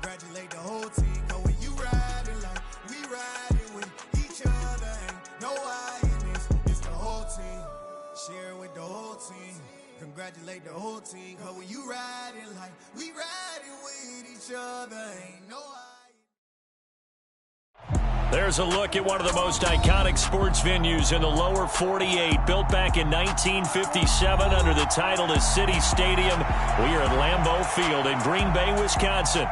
Congratulate the whole team, cause when you riding like we riding with each other, ain't no I in this, it's the whole team. Share with the whole team. Congratulate the whole team, cause when you riding like we riding with each other, ain't no I. There's a look at one of the most iconic sports venues in the lower 48. Built back in 1957 under the title of City Stadium. We are at Lambeau Field in Green Bay, Wisconsin.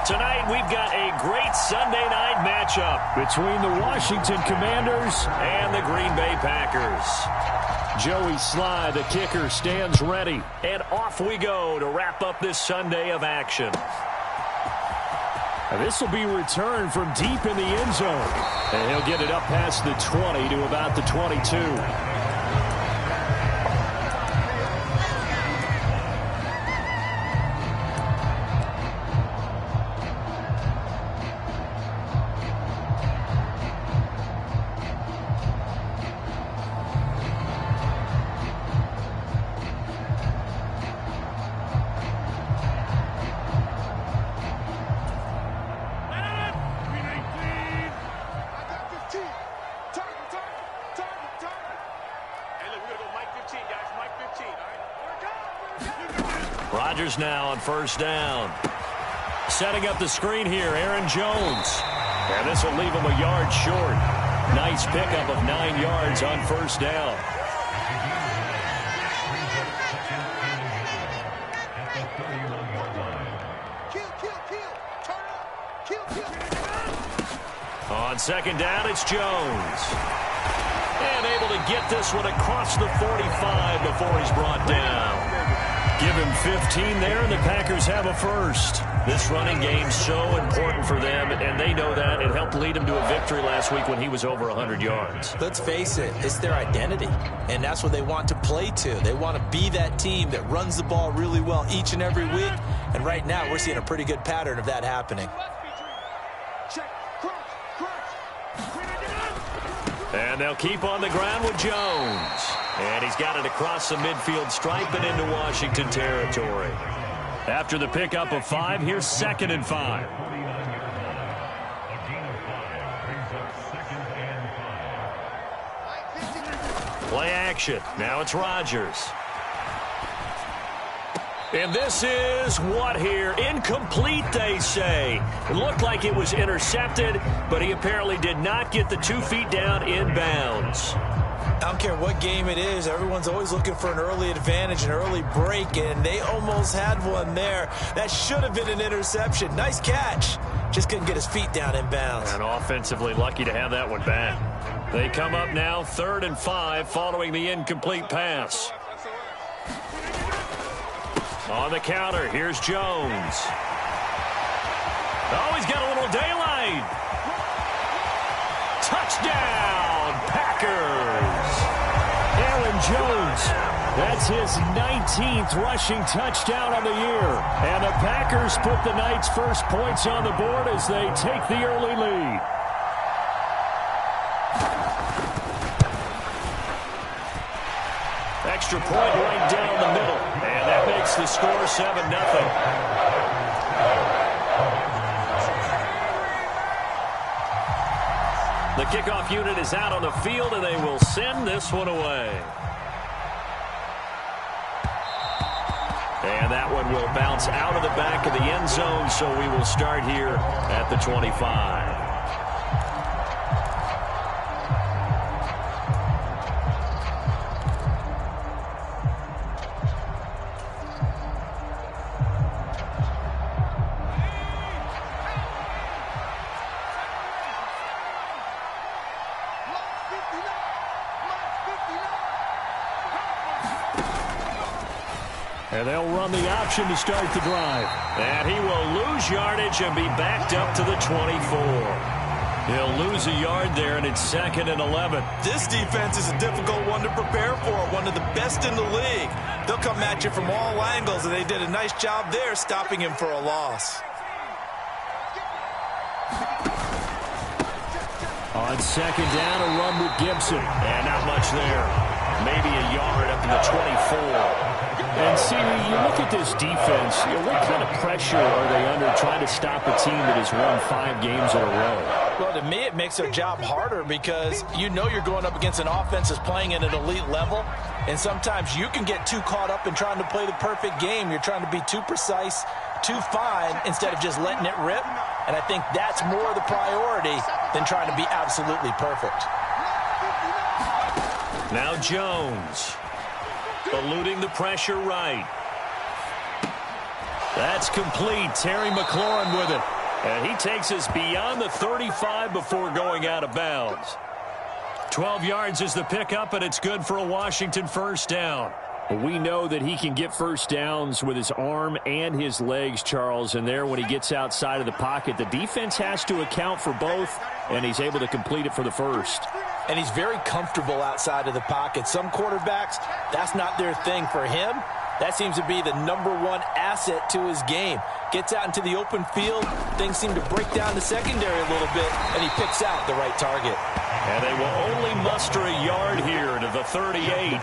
Tonight we've got a great Sunday night matchup between the Washington Commanders and the Green Bay Packers. Joey Sly, the kicker, stands ready. And off we go to wrap up this Sunday of action. This will be returned from deep in the end zone. And he'll get it up past the 20 to about the 22. Rodgers now on first down. Setting up the screen here, Aaron Jones. And this will leave him a yard short. Nice pickup of 9 yards on first down. On second down, it's Jones. And able to get this one across the 45 before he's brought down. Give him 15 there, and the Packers have a first. This running game's so important for them, and they know that. It helped lead them to a victory last week when he was over 100 yards. Let's face it, it's their identity, and that's what they want to play to. They want to be that team that runs the ball really well each and every week, and right now we're seeing a pretty good pattern of that happening. And they'll keep on the ground with Jones. And he's got it across the midfield stripe and into Washington territory. After the pickup of 5, here's 2nd and 5. Play action. Now it's Rodgers. And this is what here? Incomplete, they say. It looked like it was intercepted, but he apparently did not get the 2 feet down in bounds. I don't care what game it is. Everyone's always looking for an early advantage, an early break, and they almost had one there. That should have been an interception. Nice catch. Just couldn't get his feet down in bounds. And offensively lucky to have that one back. They come up now 3rd and 5 following the incomplete pass. On the counter, here's Jones. Oh, he's got a little daylight. Touchdown, Packers. Aaron Jones, that's his 19th rushing touchdown on the year. And the Packers put the night's first points on the board as they take the early lead. Extra point right down the middle. And that makes the score 7-0. The kickoff unit is out on the field, and they will send this one away. And that one will bounce out of the back of the end zone, so we will start here at the 25. And they'll run the option to start the drive. And he will lose yardage and be backed up to the 24. He'll lose a yard there, and it's 2nd and 11. This defense is a difficult one to prepare for, one of the best in the league. They'll come at you from all angles, and they did a nice job there stopping him for a loss. On 2nd down, a run with Gibson. And not much there. Maybe a yard up to the 24. And see, you look at this defense, what kind of pressure are they under trying to stop a team that has won 5 games in a row? Well, to me, it makes their job harder because you know you're going up against an offense that's playing at an elite level, and sometimes you can get too caught up in trying to play the perfect game. You're trying to be too precise, too fine, instead of just letting it rip, and I think that's more the priority than trying to be absolutely perfect. Now Jones, eluding the pressure right. That's complete. Terry McLaurin with it. And he takes us beyond the 35 before going out of bounds. 12 yards is the pickup, and it's good for a Washington first down. We know that he can get first downs with his arm and his legs, Charles, and there when he gets outside of the pocket, the defense has to account for both, and he's able to complete it for the first. And he's very comfortable outside of the pocket. Some quarterbacks, that's not their thing. For him, that seems to be the #1 asset to his game. Gets out into the open field, things seem to break down the secondary a little bit, and he picks out the right target. And they will only muster a yard here to the 38.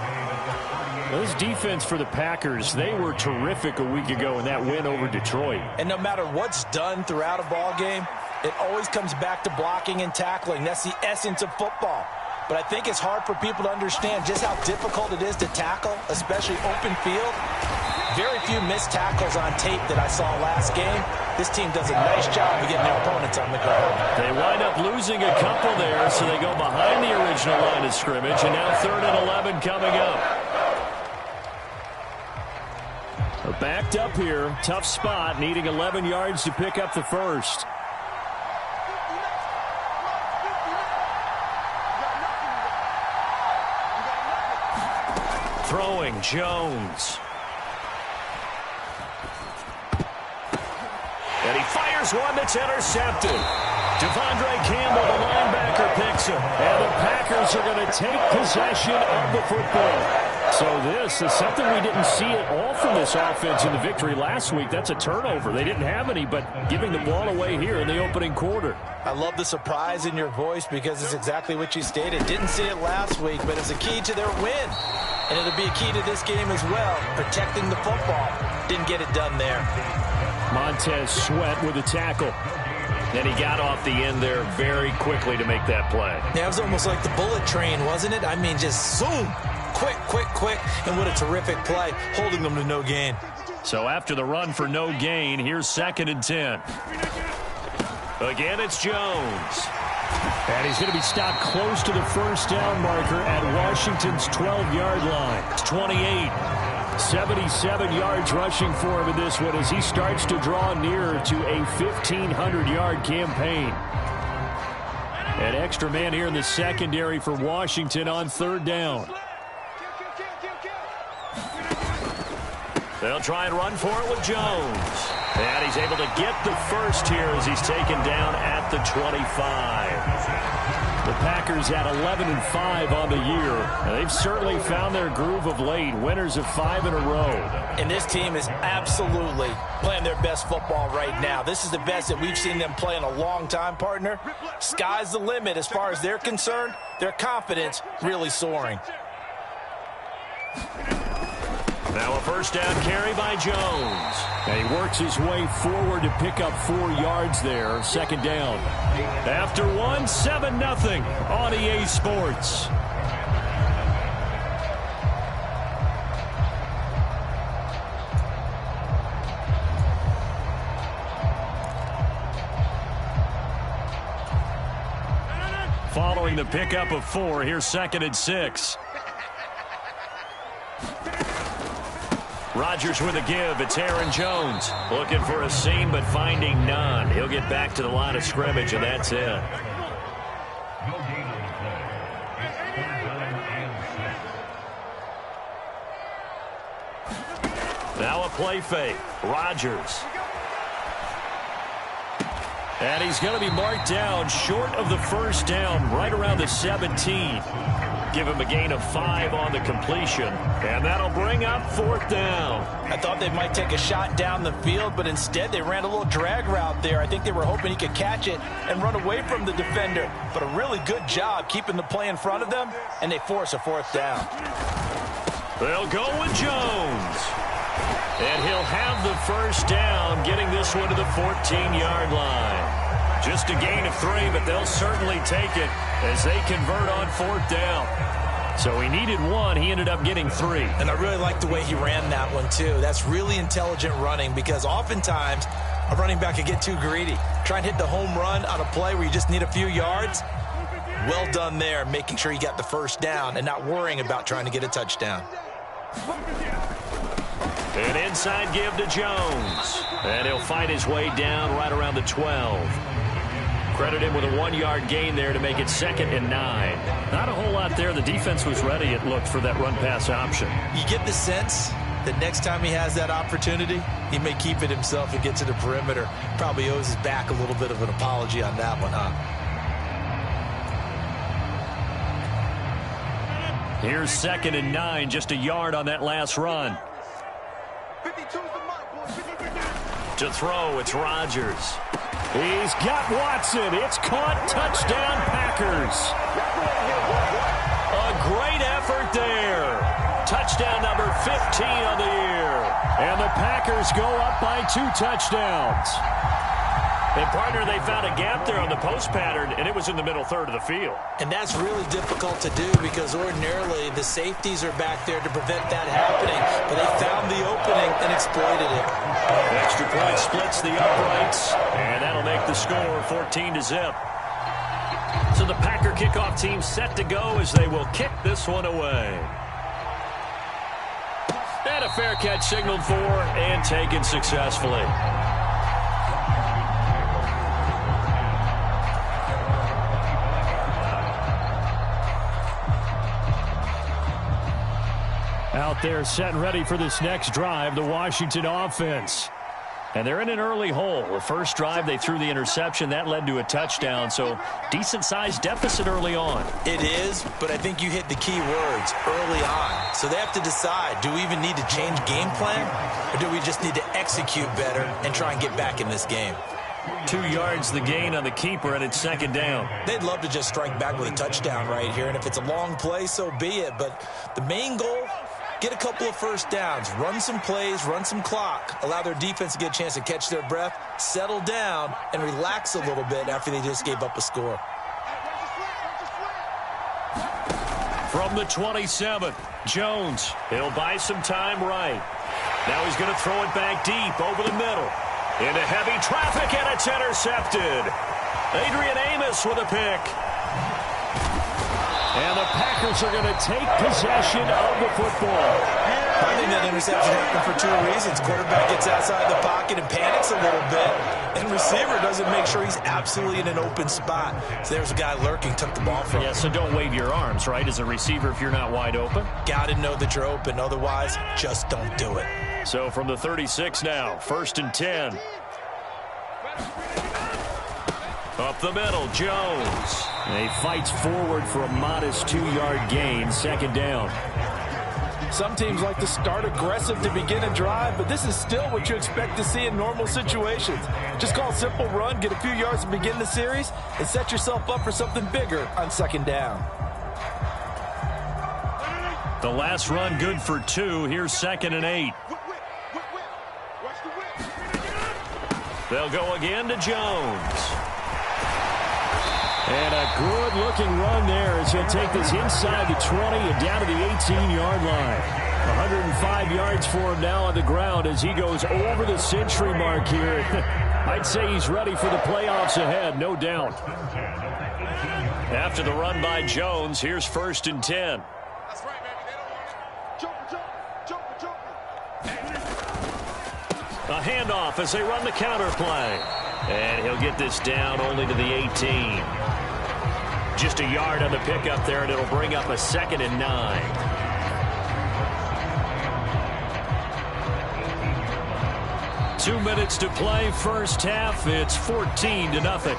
This defense for the Packers, they were terrific a week ago in that win over Detroit. And no matter what's done throughout a ball game, it always comes back to blocking and tackling. That's the essence of football. But I think it's hard for people to understand just how difficult it is to tackle, especially open field. Very few missed tackles on tape that I saw last game. This team does a nice job of getting their opponents on the ground. They wind up losing a couple there, so they go behind the original line of scrimmage, and now 3rd and 11 coming up. Backed up here, tough spot, needing 11 yards to pick up the first. Throwing, Jones. And he fires one that's intercepted. Devondre Campbell, the linebacker, picks him. And the Packers are going to take possession of the football. So this is something we didn't see at all from this offense in the victory last week. That's a turnover. They didn't have any, but giving the ball away here in the opening quarter. I love the surprise in your voice because it's exactly what you stated. Didn't see it last week, but it's a key to their win. And it'll be a key to this game as well, protecting the football. Didn't get it done there. Montez Sweat with a tackle. And he got off the end there very quickly to make that play. Yeah, it was almost like the bullet train, wasn't it? I mean, just zoom. Quick, quick, quick. And what a terrific play, holding them to no gain. So after the run for no gain, here's 2nd and 10. Again, it's Jones. And he's going to be stopped close to the first down marker at Washington's 12-yard line. It's 28. 77 yards rushing for him in this one as he starts to draw nearer to a 1,500-yard campaign. An extra man here in the secondary for Washington on 3rd down. They'll try and run for it with Jones. And he's able to get the first here as he's taken down at the 25. The Packers at 11-5 on the year. And they've certainly found their groove of late. Winners of 5 in a row. And this team is absolutely playing their best football right now. This is the best that we've seen them play in a long time, partner. Sky's the limit as far as they're concerned. Their confidence really soaring. Now a first down carry by Jones. And he works his way forward to pick up 4 yards there. 2nd down. After 1, 7-0 on EA Sports. Following the pickup of 4, here's 2nd and 6. Rodgers with a give. It's Aaron Jones. Looking for a seam, but finding none. He'll get back to the line of scrimmage, and that's it. Now a play fake. Rodgers. And he's going to be marked down short of the first down, right around the 17. Give him a gain of 5 on the completion, and that'll bring up 4th down. I thought they might take a shot down the field, but instead they ran a little drag route there. I think they were hoping he could catch it and run away from the defender, but a really good job keeping the play in front of them, and they force a 4th down. They'll go with Jones. And he'll have the first down, getting this one to the 14-yard line. Just a gain of 3, but they'll certainly take it as they convert on 4th down. So he needed 1. He ended up getting 3. And I really like the way he ran that one, too. That's really intelligent running because oftentimes a running back can get too greedy. Try and hit the home run on a play where you just need a few yards. Well done there, making sure you got the first down and not worrying about trying to get a touchdown. An inside give to Jones. And he'll fight his way down right around the 12. Credit him with a 1-yard gain there to make it 2nd and 9. Not a whole lot there. The defense was ready, it looked, for that run-pass option. You get the sense that next time he has that opportunity, he may keep it himself and get to the perimeter. Probably owes his back a little bit of an apology on that one, huh? Here's 2nd and 9, just a yard on that last run. To throw, it's Rodgers. He's got Watson. It's caught. Touchdown, Packers. A great effort there. Touchdown number 15 on the year. And the Packers go up by 2 touchdowns. And, partner, they found a gap there on the post pattern, and it was in the middle third of the field. And that's really difficult to do because ordinarily the safeties are back there to prevent that happening. But they found the opening and exploited it. The extra point splits the uprights, and that'll make the score 14-0. So the Packer kickoff team set to go as they will kick this one away. And a fair catch signaled for and taken successfully. Out there set and ready for this next drive, the Washington offense. And they're in an early hole. The first drive, they threw the interception. That led to a touchdown, so decent-sized deficit early on. It is, but I think you hit the key words, early on. So they have to decide, do we even need to change game plan, or do we just need to execute better and try and get back in this game? 2 yards the gain on the keeper, and it's 2nd down. They'd love to just strike back with a touchdown right here, and if it's a long play, so be it. But the main goal, get a couple of first downs, run some plays, run some clock, allow their defense to get a chance to catch their breath, settle down, and relax a little bit after they just gave up a score. From the 27, Jones. He'll buy some time right. Now he's going to throw it back deep over the middle. Into heavy traffic, and it's intercepted. Adrian Amos with a pick. And the Packers are going to take possession of the football. I think that interception happened for 2 reasons. Quarterback gets outside the pocket and panics a little bit. And receiver doesn't make sure he's absolutely in an open spot. So there's a guy lurking, took the ball from him. Yeah, so don't wave your arms, right, as a receiver if you're not wide open? Got to know that you're open. Otherwise, just don't do it. So from the 36 now, 1st and 10. Up the middle, Jones. And he fights forward for a modest 2-yard gain, 2nd down. Some teams like to start aggressive to begin a drive, but this is still what you expect to see in normal situations. Just call a simple run, get a few yards to begin the series, and set yourself up for something bigger on 2nd down. The last run good for 2. Here's 2nd and 8. They'll go again to Jones. And a good-looking run there as he'll take this inside the 20 and down to the 18-yard line. 105 yards for him now on the ground as he goes over the century mark here. I'd say he's ready for the playoffs ahead, no doubt. After the run by Jones, here's 1st and 10. That's right, baby. They don't want A handoff as they run the counter play. And he'll get this down only to the 18. Just a yard on the pickup there, and it'll bring up a 2nd and 9. Two minutes to play, first half. It's 14-0.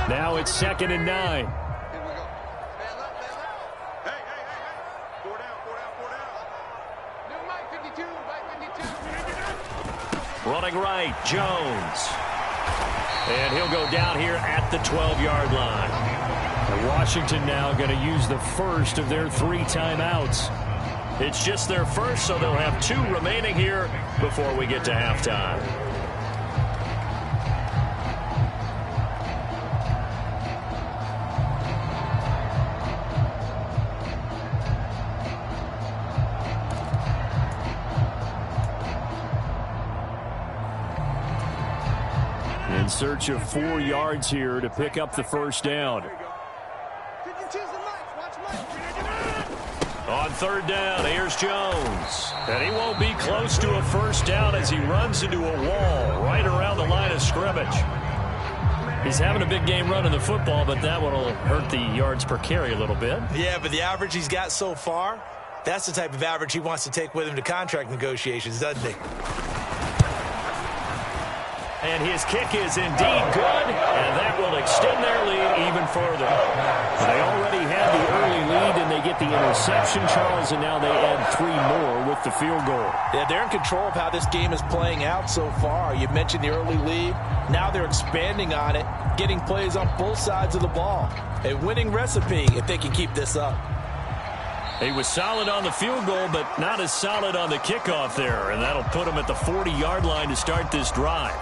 Now it's 2nd and 9. Running right, Jones. And he'll go down here at the 12-yard line. And Washington now going to use the first of their 3 timeouts. It's just their first, so they'll have 2 remaining here before we get to halftime. In search of 4 yards here to pick up the first down. On 3rd down, here's Jones. And he won't be close to a first down as he runs into a wall right around the line of scrimmage. He's having a big game running the football, but that one will hurt the yards per carry a little bit. Yeah, but the average he's got so far, that's the type of average he wants to take with him to contract negotiations, doesn't he? And his kick is indeed good, and that will extend their lead even further. They already had the early lead, and they get the interception, Charles, and now they add 3 more with the field goal. Yeah, they're in control of how this game is playing out so far. You mentioned the early lead. Now they're expanding on it, getting plays on both sides of the ball. A winning recipe if they can keep this up. He was solid on the field goal, but not as solid on the kickoff there, and that'll put him at the 40-yard line to start this drive.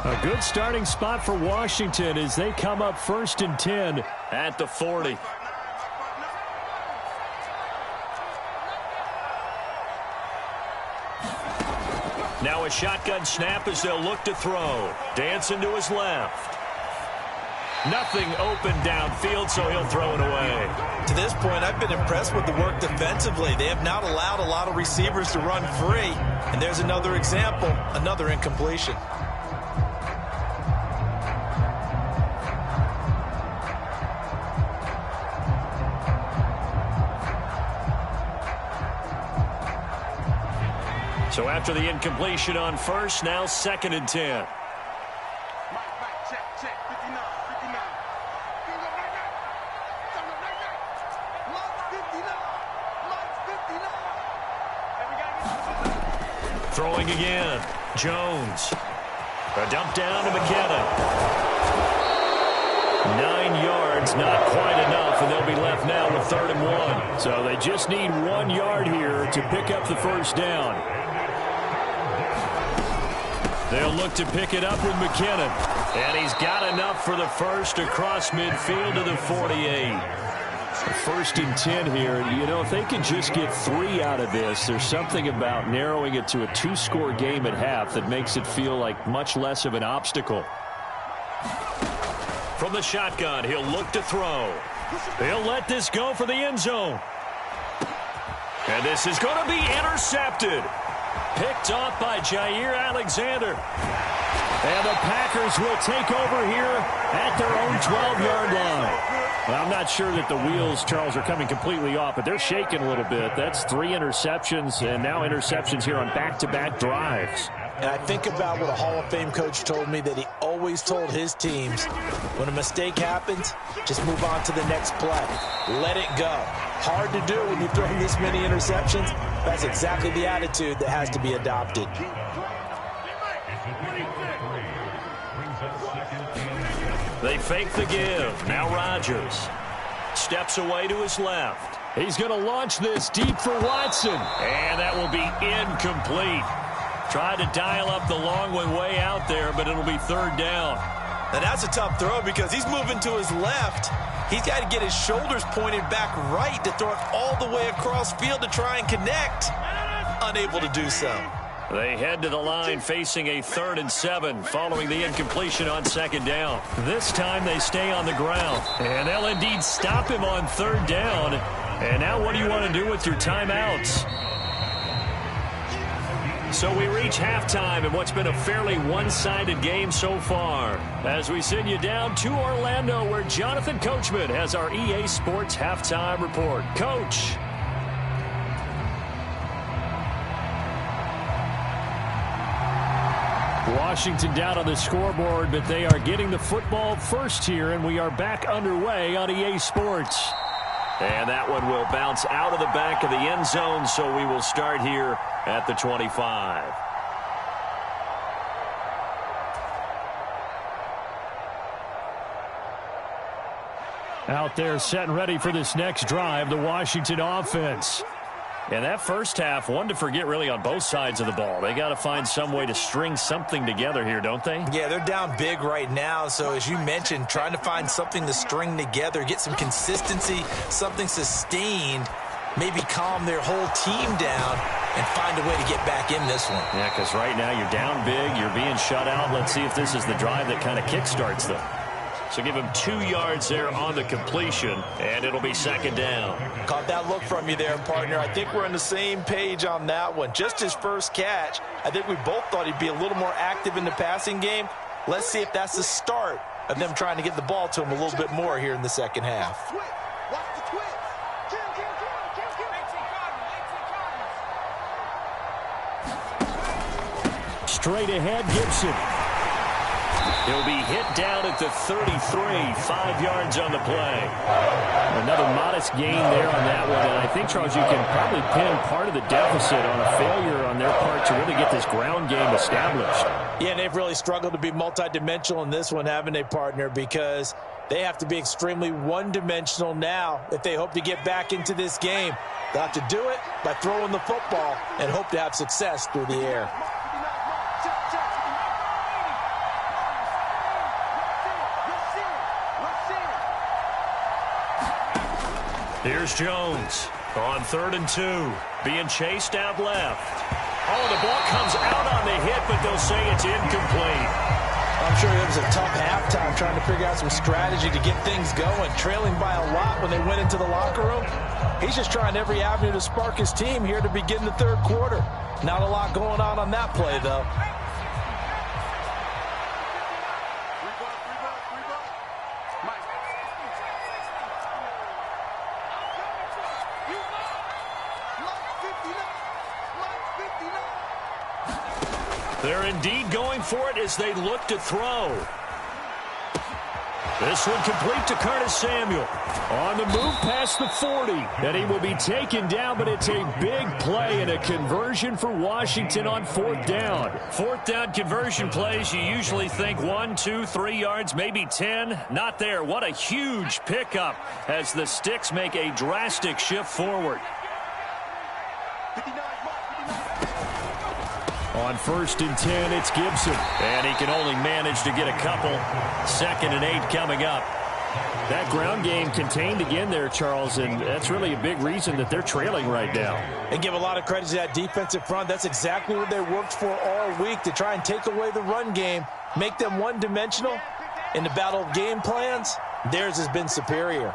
A good starting spot for Washington as they come up 1st and 10 at the 40. Now a shotgun snap as they'll look to throw. Dancing to his left. Nothing open downfield, so he'll throw it away. To this point, I've been impressed with the work defensively. They have not allowed a lot of receivers to run free. And there's another example, another incompletion. So after the incompletion on first, now 2nd and 10. Throwing again. Jones. A dump down to McKinnon. 9 yards, not quite enough, and they'll be left now with 3rd and 1. So they just need 1 yard here to pick up the first down. They'll look to pick it up with McKinnon. And he's got enough for the first across midfield to the 48. 1st and 10 here. You know, if they can just get 3 out of this, there's something about narrowing it to a 2-score game at half that makes it feel like much less of an obstacle. From the shotgun, he'll look to throw. He'll let this go for the end zone. And this is going to be intercepted. Picked off by Jair Alexander. And the Packers will take over here at their own 12-yard line. Well, I'm not sure that the wheels, Charles, are coming completely off, but they're shaking a little bit. That's 3 interceptions, and now interceptions here on back-to-back drives. And I think about what a Hall of Fame coach told me, that he always told his teams, when a mistake happens, just move on to the next play. Let it go. Hard to do when you throw this many interceptions. That's exactly the attitude that has to be adopted. They fake the give. Now Rodgers steps away to his left. He's going to launch this deep for Watson. And that will be incomplete. Tried to dial up the long one way out there, but it'll be 3rd down. Now that's a tough throw because he's moving to his left. He's got to get his shoulders pointed back right to throw it all the way across field to try and connect. Unable to do so. They head to the line facing a 3rd and 7 following the incompletion on 2nd down. This time they stay on the ground. And they'll indeed stop him on 3rd down. And now what do you want to do with your timeouts? So we reach halftime in what's been a fairly one-sided game so far. As we send you down to Orlando, where Jonathan Coachman has our EA Sports Halftime Report. Coach. Washington down on the scoreboard, but they are getting the football first here, and we are back underway on EA Sports. And that one will bounce out of the back of the end zone, so we will start here at the 25. Out there set and ready for this next drive, the Washington offense. And that first half, one to forget really on both sides of the ball. They got to find some way to string something together here, don't they? Yeah, they're down big right now. So as you mentioned, trying to find something to string together, get some consistency, something sustained, maybe calm their whole team down and find a way to get back in this one. Yeah, because right now you're down big, you're being shut out. Let's see if this is the drive that kind of kickstarts them. So give him 2 yards there on the completion, and it'll be second down. Caught that look from you there, partner. I think we're on the same page on that one. Just his first catch, I think we both thought he'd be a little more active in the passing game. Let's see if that's the start of them trying to get the ball to him a little bit more here in the second half. Straight ahead, Gibson. He'll be hit down at the 33, 5 yards on the play. Another modest gain there on that one, and I think, Charles, you can probably pin part of the deficit on a failure on their part to really get this ground game established. Yeah, and they've really struggled to be multidimensional in this one, haven't they, partner? Because they have to be extremely one-dimensional now if they hope to get back into this game. They'll have to do it by throwing the football and hope to have success through the air. Here's Jones on 3rd and 2, being chased out left. Oh, the ball comes out on the hit, but they'll say it's incomplete. I'm sure it was a tough halftime trying to figure out some strategy to get things going, trailing by a lot when they went into the locker room. He's just trying every avenue to spark his team here to begin the third quarter. Not a lot going on that play, though. They're indeed going for it as they look to throw. This one complete to Curtis Samuel. On the move past the 40. And he will be taken down, but it's a big play and a conversion for Washington on 4th down. 4th down conversion plays, you usually think 1, 2, 3 yards, maybe 10. Not there. What a huge pickup as the Sticks make a drastic shift forward. On 1st and 10, it's Gibson. And he can only manage to get a couple. 2nd and 8 coming up. That ground game contained again there, Charles, and that's really a big reason that they're trailing right now. And give a lot of credit to that defensive front. That's exactly what they worked for all week, to try and take away the run game, make them one-dimensional. In the battle of game plans, theirs has been superior.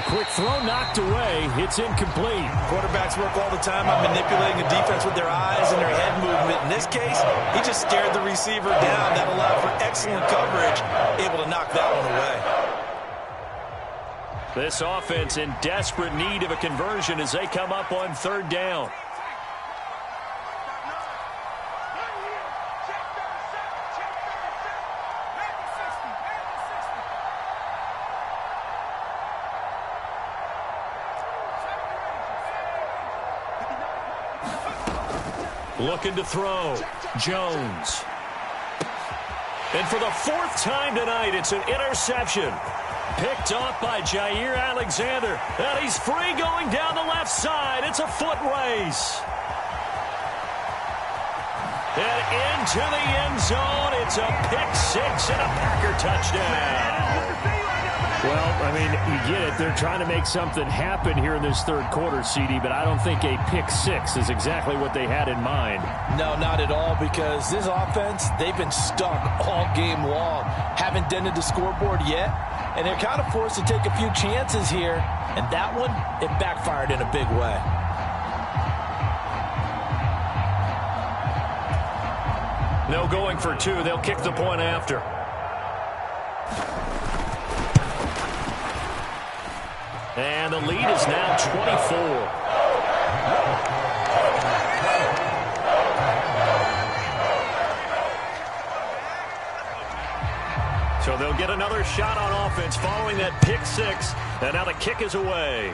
Quick throw knocked away. It's incomplete. Quarterbacks work all the time on manipulating the defense with their eyes and their head movement. In this case, he just stared the receiver down. That allowed for excellent coverage, able to knock that one away. This offense in desperate need of a conversion as they come up on 3rd down. Looking to throw. Jones. And for the 4th time tonight, it's an interception. Picked off by Jair Alexander. And he's free going down the left side. It's a foot race. And into the end zone. It's a pick-6 and a Packer touchdown. Well, I mean, you get it. They're trying to make something happen here in this 3rd quarter, CD, but I don't think a pick-6 is exactly what they had in mind. No, not at all, because this offense, they've been stuck all game long. Haven't dented the scoreboard yet, and they're kind of forced to take a few chances here, and that one, it backfired in a big way. No going for 2. They'll kick the point after. And the lead is now 24. So they'll get another shot on offense following that pick six. And now the kick is away.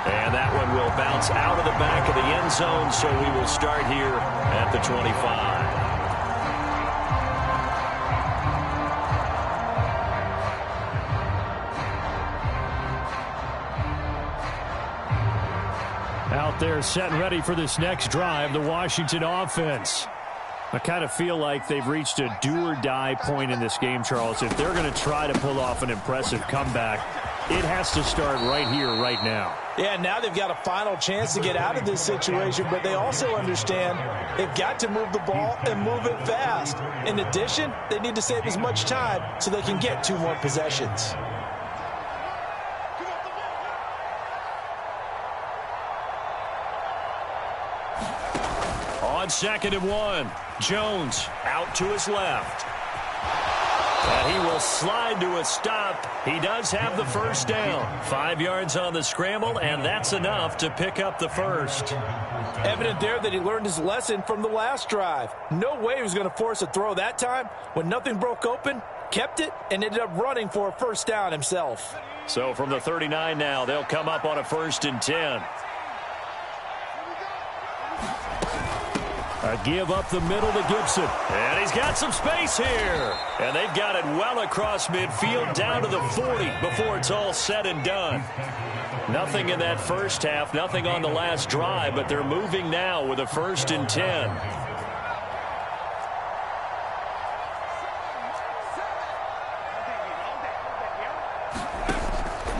And that one will bounce out of the back of the end zone, so we will start here at the 25. Out there set and ready for this next drive, the Washington offense. I kind of feel like they've reached a do-or-die point in this game, Charles. If they're going to try to pull off an impressive comeback, it has to start right here, right now. Yeah, now they've got a final chance to get out of this situation, but they also understand they've got to move the ball and move it fast. In addition, they need to save as much time so they can get 2 more possessions. On 2nd and 1, Jones out to his left. And he will slide to a stop. He does have the first down. 5 yards on the scramble, and that's enough to pick up the first. Evident there that he learned his lesson from the last drive. No way he was going to force a throw that time. When nothing broke open, kept it, and ended up running for a first down himself. So from the 39 now, they'll come up on a 1st and 10. A give up the middle to Gibson. And he's got some space here. And they've got it well across midfield down to the 40 before it's all said and done. Nothing in that first half, nothing on the last drive, but they're moving now with a 1st and 10.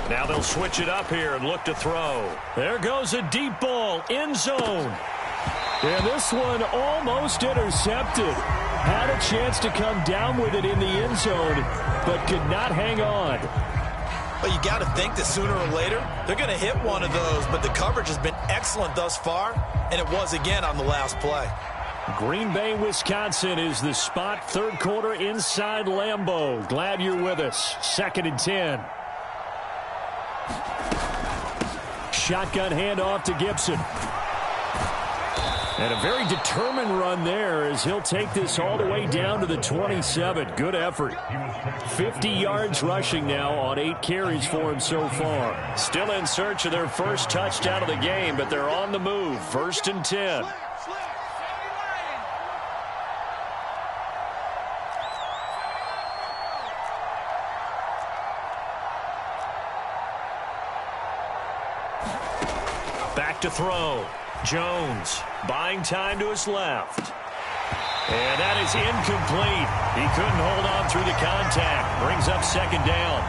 Now they'll switch it up here and look to throw. There goes a deep ball, end zone. And this one almost intercepted. Had a chance to come down with it in the end zone, but could not hang on. Well, you got to think that sooner or later, they're going to hit one of those, but the coverage has been excellent thus far, and it was again on the last play. Green Bay, Wisconsin is the spot. 3rd quarter inside Lambeau. Glad you're with us. 2nd and 10. Shotgun handoff to Gibson. And a very determined run there as he'll take this all the way down to the 27. Good effort. 50 yards rushing now on 8 carries for him so far. Still in search of their first touchdown of the game, but they're on the move. 1st and 10. Back to throw. Jones buying time to his left. And that is incomplete. He couldn't hold on through the contact. Brings up 2nd down.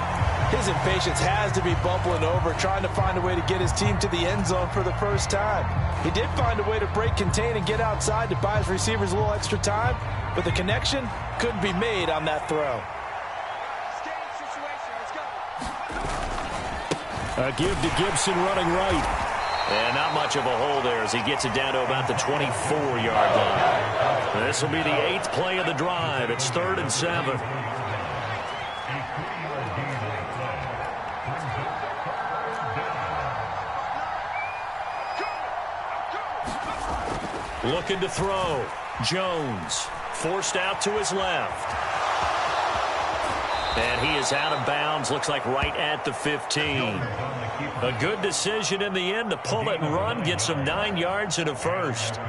His impatience has to be bubbling over, trying to find a way to get his team to the end zone for the first time. He did find a way to break contain and get outside to buy his receivers a little extra time, but the connection couldn't be made on that throw. A give to Gibson running right. And not much of a hole there as he gets it down to about the 24-yard line. This will be the 8th play of the drive. It's 3rd and 7. Looking to throw. Jones forced out to his left. And he is out of bounds, looks like right at the 15. A good decision in the end to pull it and run, get some 9 yards and a first.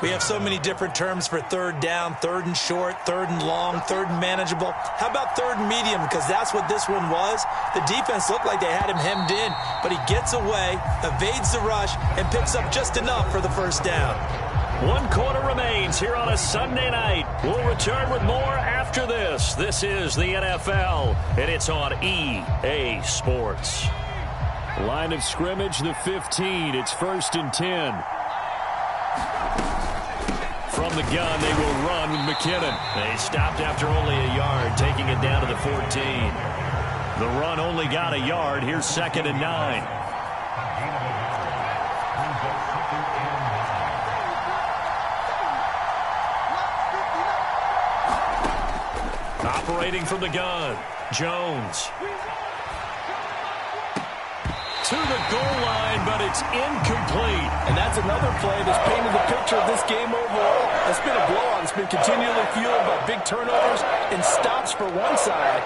We have so many different terms for 3rd down, 3rd and short, 3rd and long, 3rd and manageable. How about 3rd and medium? Because that's what this one was. The defense looked like they had him hemmed in, but he gets away, evades the rush, and picks up just enough for the first down. 1 quarter remains here on a Sunday night. We'll return with more after this. This is the NFL, and it's on EA Sports. Line of scrimmage, the 15. It's 1st and 10. From the gun, they will run with McKinnon. They stopped after only a yard, taking it down to the 14. The run only got a yard. Here's 2nd and 9. Operating from the gun, Jones. to the goal line, but it's incomplete. And that's another play that's painted the picture of this game overall. It's been a blowout. It's been continually fueled by big turnovers and stops for one side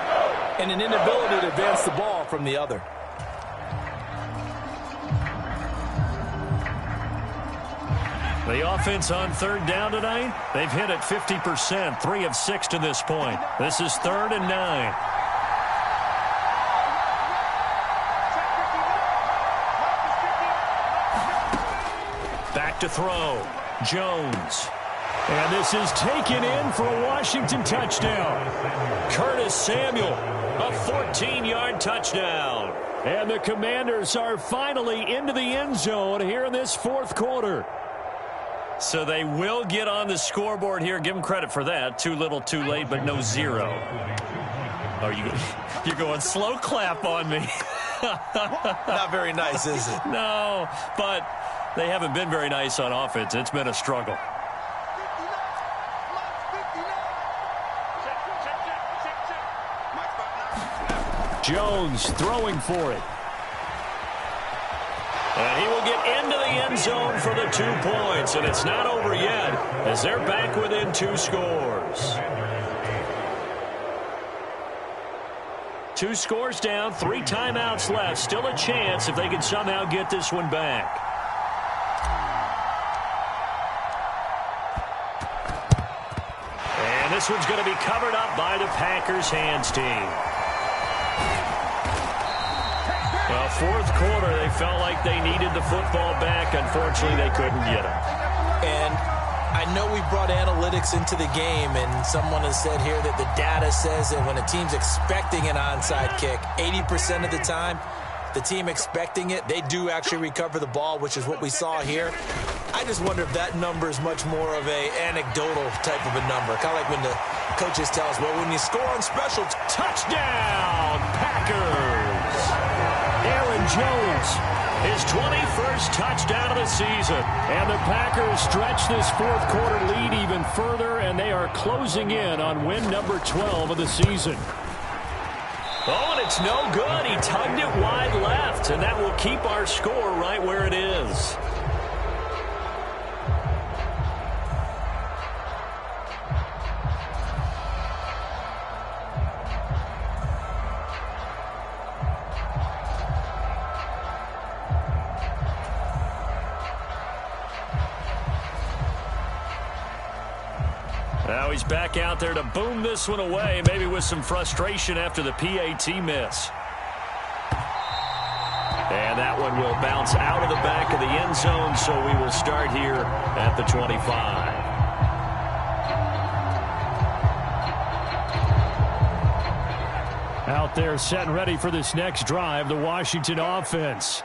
and an inability to advance the ball from the other. The offense on third down tonight, they've hit it 50%, 3 of 6 to this point. This is 3rd and 9. Back to throw. Jones. And this is taken in for a Washington touchdown. Curtis Samuel, a 14-yard touchdown. And the Commanders are finally into the end zone here in this fourth quarter. So they will get on the scoreboard here. Give them credit for that. Too little, too late, but no 0. Oh, you're going slow clap on me. Not very nice, is it? No, but they haven't been very nice on offense. It's been a struggle. Jones throwing for it. And he will get into the end zone for the 2 points. And it's not over yet as they're back within 2 scores. 2 scores down, 3 timeouts left. Still a chance if they can somehow get this one back. And this one's going to be covered up by the Packers hands team. Well, fourth quarter, they felt like they needed the football back. Unfortunately, they couldn't get it. And I know we brought analytics into the game, and someone has said here that the data says that when a team's expecting an onside kick, 80% of the time, the team expecting it, they do actually recover the ball, which is what we saw here. I just wonder if that number is much more of a anecdotal type of a number. Kind of like when the coaches tell us, well, when you score on special, touchdown, Packers! Aaron Jones, his 21st touchdown of the season. And the Packers stretch this fourth quarter lead even further, and they are closing in on win number 12 of the season. Oh, and it's no good. He tugged it wide left, and that will keep our score right where it is. Now he's back out there to boom this one away, maybe with some frustration after the PAT miss. And that one will bounce out of the back of the end zone, so we will start here at the 25. Out there set and ready for this next drive, the Washington offense.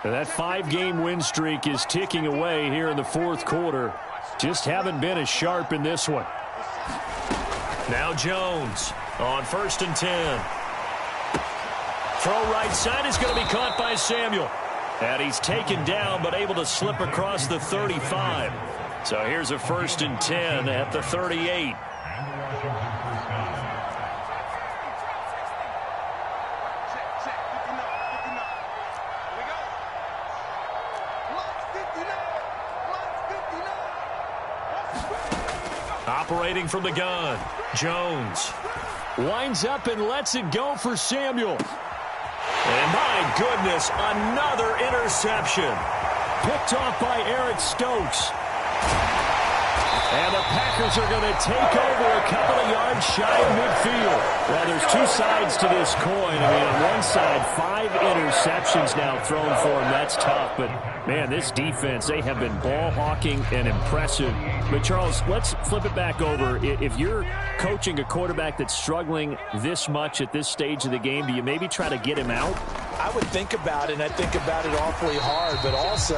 And that 5-game win streak is ticking away here in the fourth quarter. Just haven't been as sharp in this one. Now Jones on 1st and 10. Throw right side is going to be caught by Samuel. And he's taken down but able to slip across the 35. So here's a 1st and 10 at the 38. Operating from the gun, Jones winds up and lets it go for Samuel. And my goodness, another interception. Picked off by Eric Stokes. And the Packers are going to take over a couple of yards shy of midfield. Well, there's 2 sides to this coin. I mean, on one side, 5 interceptions now thrown for him. That's tough. But, man, this defense, they have been ball hawking and impressive. But, Charles, let's flip it back over. If you're coaching a quarterback that's struggling this much at this stage of the game, do you maybe try to get him out? I would think about it, and I think about it awfully hard. But also,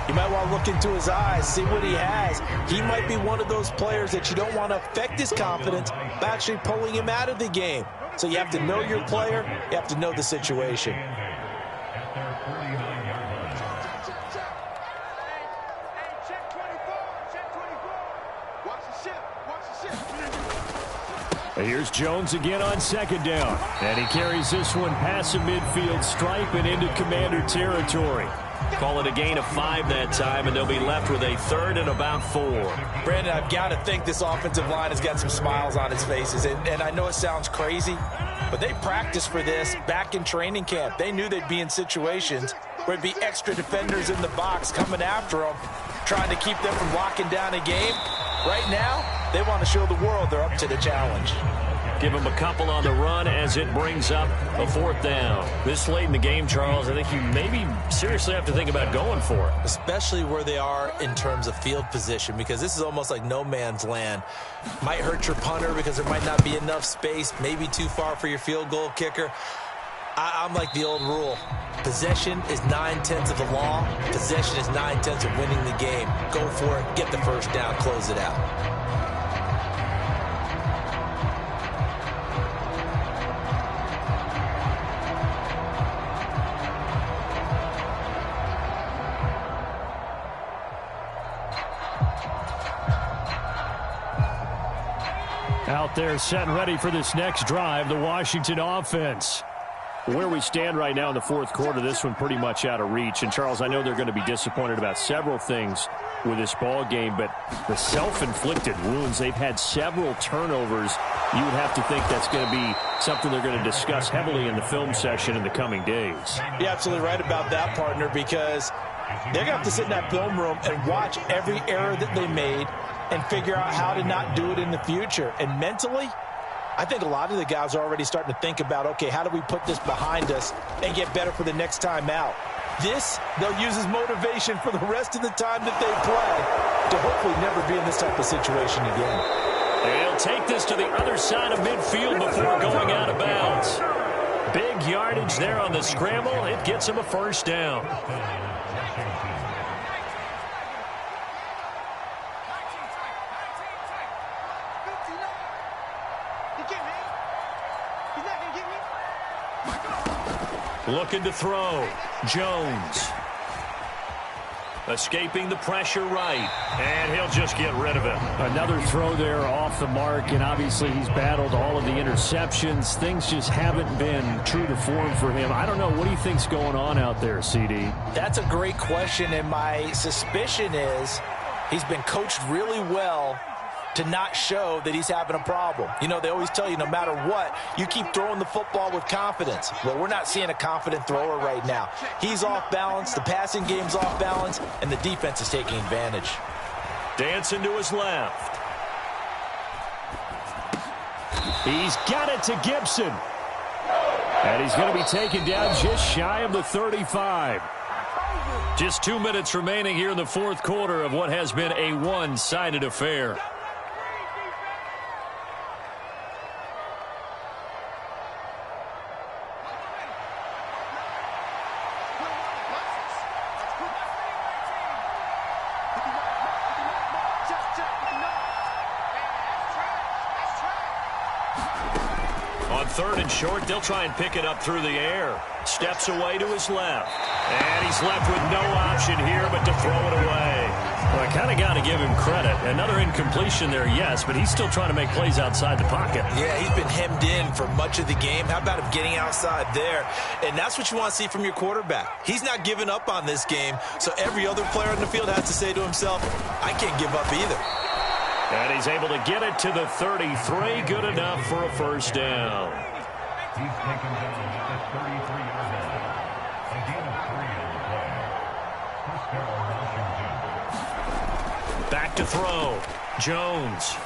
you might want to look into his eyes, see what he has. He might be one of those players that you don't want to affect his confidence by actually pulling him out of the game. So you have to know your player. You have to know the situation. Here's Jones again on second down. And he carries this one past the midfield stripe and into Commander territory. Call it a gain of 5 that time, and they'll be left with a 3rd and about 4. Brandon, I've got to think this offensive line has got some smiles on its faces. And I know it sounds crazy, but they practiced for this back in training camp. They knew they'd be in situations where it'd be extra defenders in the box coming after them, trying to keep them from locking down a game. Right now, they want to show the world they're up to the challenge. Give them a couple on the run as it brings up a 4th down. This late in the game, Charles, I think you maybe seriously have to think about going for it. Especially where they are in terms of field position, because this is almost like no man's land. Might hurt your punter because there might not be enough space, maybe too far for your field goal kicker. I'm like the old rule. Possession is 9/10 of the law. Possession is 9/10 of winning the game. Go for it. Get the first down. Close it out. Out there set and ready for this next drive, the Washington offense. Where we stand right now in the 4th quarter, this one pretty much out of reach. And, Charles, I know they're going to be disappointed about several things with this ball game, but the self-inflicted wounds, they've had several turnovers. You would have to think that's going to be something they're going to discuss heavily in the film session in the coming days. You're absolutely right about that, partner, because they're going to have to sit in that film room and watch every error that they made and figure out how to not do it in the future. And mentally, I think a lot of the guys are already starting to think about, okay, how do we put this behind us and get better for the next time out? This, they'll use as motivation for the rest of the time that they play to hopefully never be in this type of situation again. They'll take this to the other side of midfield before going out of bounds. Big yardage there on the scramble. It gets him a 1st down. Looking to throw. Jones. Escaping the pressure right. And he'll just get rid of it. Another throw there off the mark, and obviously he's battled all of the interceptions. Things just haven't been true to form for him. I don't know. What do you think's going on out there, CD? That's a great question, and my suspicion is he's been coached really well to not show that he's having a problem. You know, they always tell you no matter what, you keep throwing the football with confidence. Well, we're not seeing a confident thrower right now. He's off balance, the passing game's off balance, and the defense is taking advantage. Dancing to his left. He's got it to Gibson. And he's going to be taken down just shy of the 35. Just 2 minutes remaining here in the 4th quarter of what has been a one-sided affair. On 3rd and short, they'll try and pick it up through the air. Steps away to his left. And he's left with no option here but to throw it away. Well, I kind of got to give him credit. Another incompletion there, yes, but he's still trying to make plays outside the pocket. Yeah, he's been hemmed in for much of the game. How about him getting outside there? And that's what you want to see from your quarterback. He's not giving up on this game, so every other player on the field has to say to himself, I can't give up either. And he's able to get it to the 33. Good enough for a 1st down. He's taken down at the 33-yard line. A gain of 3 on the play. First down, Washington. Back to throw. Jones.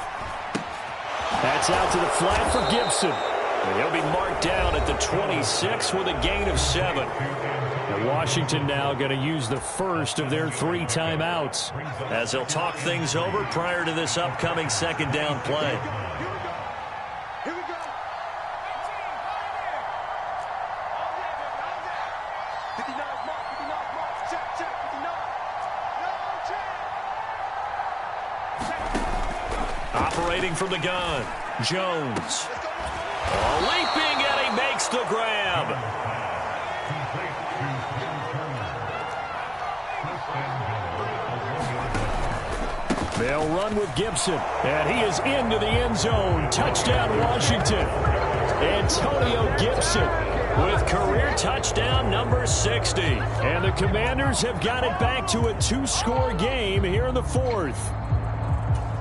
That's out to the flat for Gibson. And he'll be marked down at the 26 with a gain of 7. And Washington now going to use the first of their 3 timeouts as they'll talk things over prior to this upcoming 2nd down play. Operating from the gun, Jones. Leaping, and he makes the grab. They'll run with Gibson, and he is into the end zone. Touchdown, Washington. Antonio Gibson with career touchdown number 60. And the Commanders have got it back to a 2-score game here in the fourth.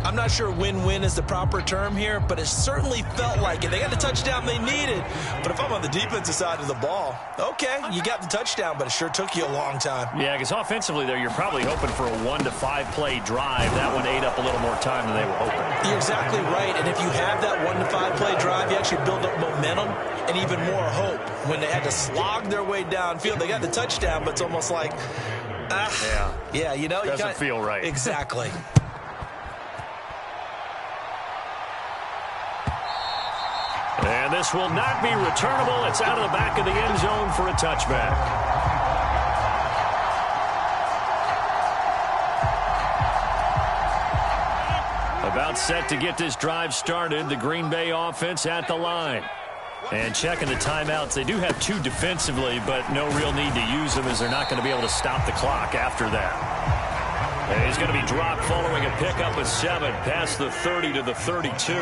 I'm not sure win-win is the proper term here, but it certainly felt like it. They got the touchdown they needed. But if I'm on the defensive side of the ball, okay, you got the touchdown, but it sure took you a long time. Yeah, because offensively there, you're probably hoping for a 1 to 5 play drive. That one ate up a little more time than they were hoping. You're exactly right, and if you have that 1 to 5 play drive, you actually build up momentum and even more hope. When they had to slog their way downfield, they got the touchdown, but it's almost like, yeah, you know. Doesn't feel right. Exactly. And this will not be returnable. It's out of the back of the end zone for a touchback. About set to get this drive started. The Green Bay offense at the line. And checking the timeouts. They do have 2 defensively, but no real need to use them as they're not going to be able to stop the clock after that. And he's going to be dropped following a pickup of 7 past the 30 to the 32.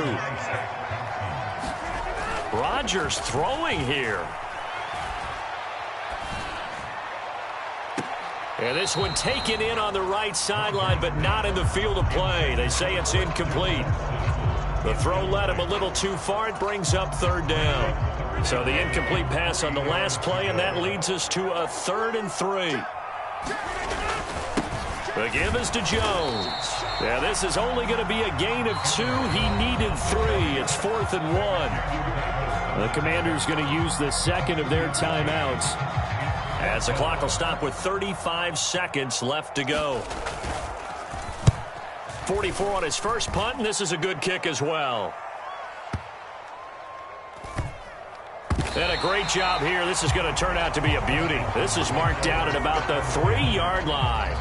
Rodgers throwing here. And this one taken in on the right sideline, but not in the field of play. They say it's incomplete. The throw led him a little too far. It brings up 3rd down. So the incomplete pass on the last play, and that leads us to a 3rd and 3. The give is to Jones. Yeah, this is only going to be a gain of 2. He needed 3. It's 4th and 1. The Commanders going to use the second of their timeouts as the clock will stop with 35 seconds left to go. 44 on his first punt, and this is a good kick as well. And a great job here. This is going to turn out to be a beauty. This is marked out at about the 3-yard line.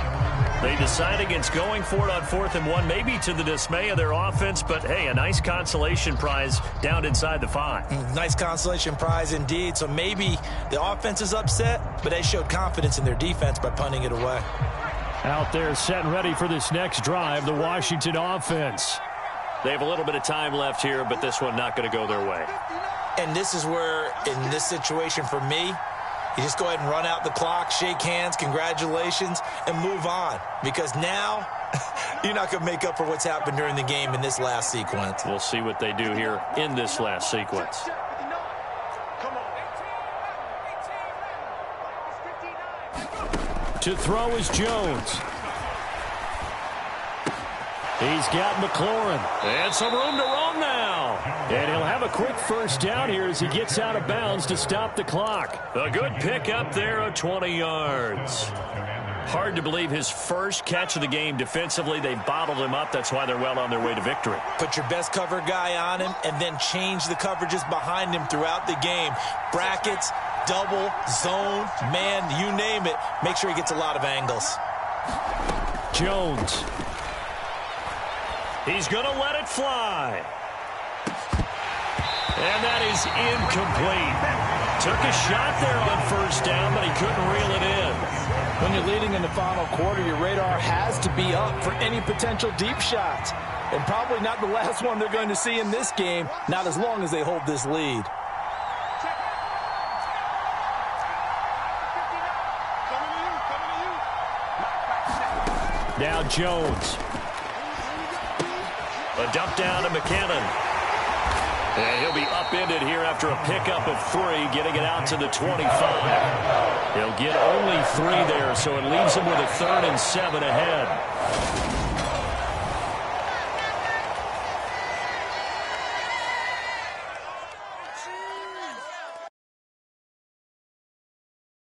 They decide against going for it on 4th and 1, maybe to the dismay of their offense, but hey, a nice consolation prize down inside the 5. Nice consolation prize indeed. So maybe the offense is upset, but they showed confidence in their defense by punting it away. Out there set and ready for this next drive, the Washington offense. They have a little bit of time left here, but this one not going to go their way. And this is where, in this situation for me, you just go ahead and run out the clock, shake hands, congratulations, and move on. Because now, you're not going to make up for what's happened during the game in this last sequence. We'll see what they do here in this last sequence. To throw is Jones. He's got McLaurin. And some room to roam now. And he'll have a quick first down here as he gets out of bounds to stop the clock. A good pick up there of 20 yards. Hard to believe his first catch of the game defensively. They bottled him up. That's why they're well on their way to victory. Put your best cover guy on him and then change the coverages behind him throughout the game. Brackets, double, zone, man, you name it. Make sure he gets a lot of angles. Jones. He's going to let it fly. And that is incomplete. Took a shot there on first down, but he couldn't reel it in. When you're leading in the final quarter, your radar has to be up for any potential deep shots. And probably not the last one they're going to see in this game, not as long as they hold this lead. Now Jones. A dump down to McKinnon. And he'll be upended here after a pickup of 3, getting it out to the 25. He'll get only 3 there, so it leaves him with a 3rd and 7 ahead.